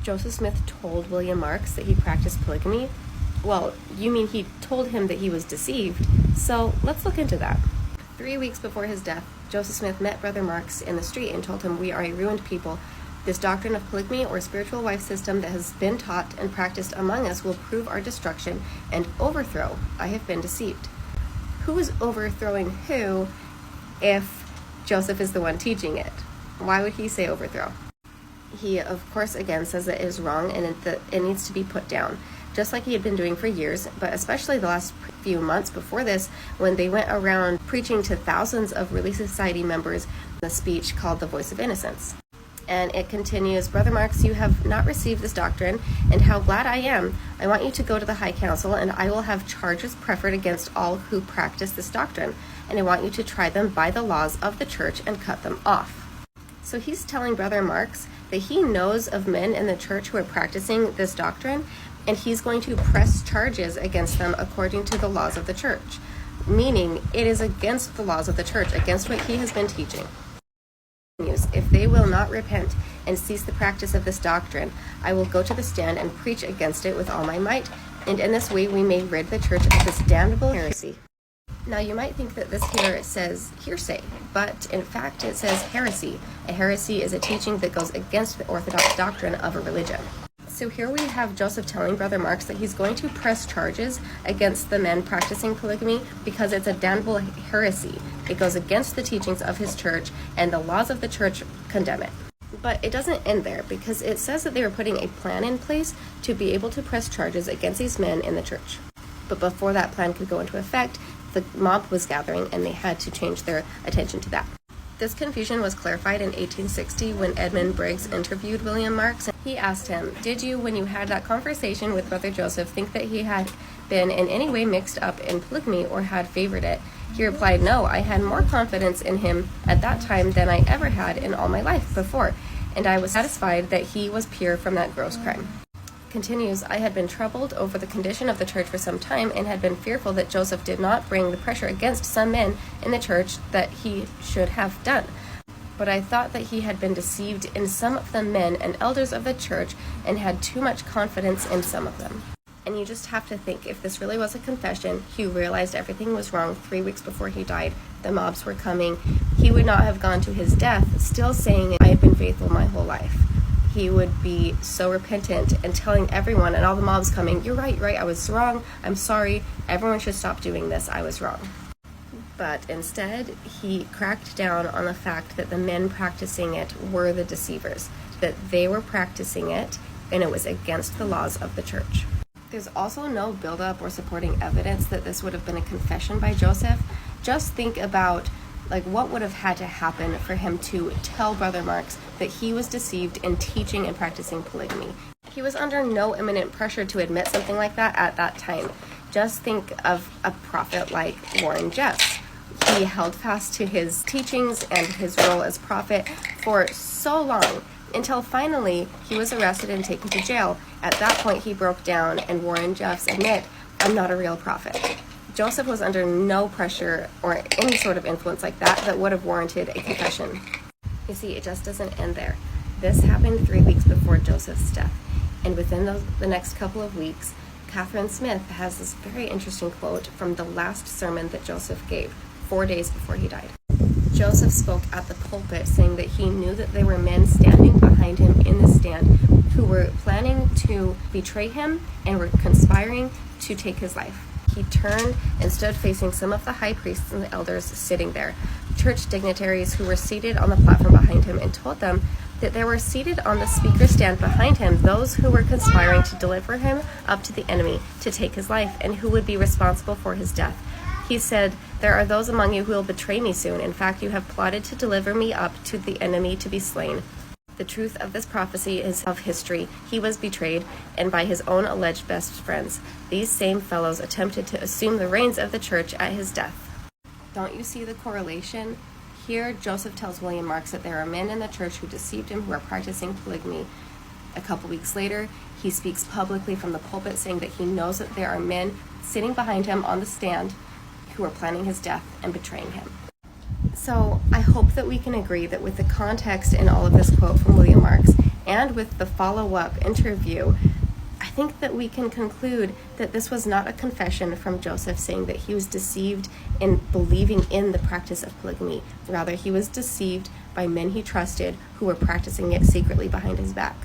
Joseph Smith told William Marks that he practiced polygamy? Well, you mean he told him that he was deceived, so let's look into that. 3 weeks before his death, Joseph Smith met Brother Marks in the street and told him, "We are a ruined people. This doctrine of polygamy or spiritual wife system that has been taught and practiced among us will prove our destruction and overthrow. I have been deceived." Who is overthrowing who if Joseph is the one teaching it? Why would he say overthrow? He, of course, again says that it is wrong and that it needs to be put down, just like he had been doing for years, but especially the last few months before this, when they went around preaching to thousands of Relief Society members a speech called The Voice of Innocence. And it continues, "Brother Marks, you have not received this doctrine, and how glad I am. I want you to go to the High Council, and I will have charges preferred against all who practice this doctrine, and I want you to try them by the laws of the church and cut them off." So he's telling Brother Marks that he knows of men in the church who are practicing this doctrine, and he's going to press charges against them according to the laws of the church, meaning it is against the laws of the church, against what he has been teaching. "If they will not repent and cease the practice of this doctrine, I will go to the stand and preach against it with all my might, and in this way we may rid the church of this damnable heresy." Now you might think that this here says hearsay, but in fact it says heresy. A heresy is a teaching that goes against the orthodox doctrine of a religion. So here we have Joseph telling Brother Marks that he's going to press charges against the men practicing polygamy because it's a damnable heresy. It goes against the teachings of his church, and the laws of the church condemn it. But it doesn't end there, because it says that they were putting a plan in place to be able to press charges against these men in the church. But before that plan could go into effect, the mob was gathering, and they had to change their attention to that. This confusion was clarified in 1860 when Edmund Briggs interviewed William Marks. He asked him, "Did you, when you had that conversation with Brother Joseph, think that he had been in any way mixed up in polygamy or had favored it?" He replied, "No, I had more confidence in him at that time than I ever had in all my life before, and I was satisfied that he was pure from that gross crime." Continues, "I had been troubled over the condition of the church for some time and had been fearful that Joseph did not bring the pressure against some men in the church that he should have done. But I thought that he had been deceived in some of the men and elders of the church and had too much confidence in some of them." And you just have to think, if this really was a confession, he realized everything was wrong 3 weeks before he died, the mobs were coming, he would not have gone to his death still saying, "I have been faithful my whole life." He would be so repentant and telling everyone and all the mobs coming, "You're right, I was wrong, I'm sorry, everyone should stop doing this, I was wrong." But instead, he cracked down on the fact that the men practicing it were the deceivers, that they were practicing it, and it was against the laws of the church. There's also no buildup or supporting evidence that this would have been a confession by Joseph. Just think about what would have had to happen for him to tell Brother Marks that he was deceived in teaching and practicing polygamy. He was under no imminent pressure to admit something like that at that time. Just think of a prophet like Warren Jeffs. He held fast to his teachings and his role as prophet for so long, until finally he was arrested and taken to jail. At that point he broke down, and Warren Jeffs admitted, "I'm not a real prophet." Joseph was under no pressure or any sort of influence like that would have warranted a confession. You see, it just doesn't end there. This happened 3 weeks before Joseph's death, and within the next couple of weeks, Catherine Smith has this very interesting quote from the last sermon that Joseph gave 4 days before he died. Joseph spoke at the pulpit saying that he knew that there were men standing behind him in the stand who were planning to betray him and were conspiring to take his life. He turned and stood facing some of the high priests and the elders sitting there, church dignitaries who were seated on the platform behind him, and told them that there were seated on the speaker's stand behind him those who were conspiring to deliver him up to the enemy to take his life, and who would be responsible for his death. He said, "There are those among you who will betray me soon. In fact, you have plotted to deliver me up to the enemy to be slain." The truth of this prophecy is of history. He was betrayed, and by his own alleged best friends. These same fellows attempted to assume the reins of the church at his death. Don't you see the correlation? Here, Joseph tells William Marks that there are men in the church who deceived him, who are practicing polygamy. A couple weeks later, he speaks publicly from the pulpit saying that he knows that there are men sitting behind him on the stand who are planning his death and betraying him. So I hope that we can agree that with the context in all of this quote from William Marks and with the follow-up interview, I think that we can conclude that this was not a confession from Joseph saying that he was deceived in believing in the practice of polygamy. Rather, he was deceived by men he trusted who were practicing it secretly behind his back.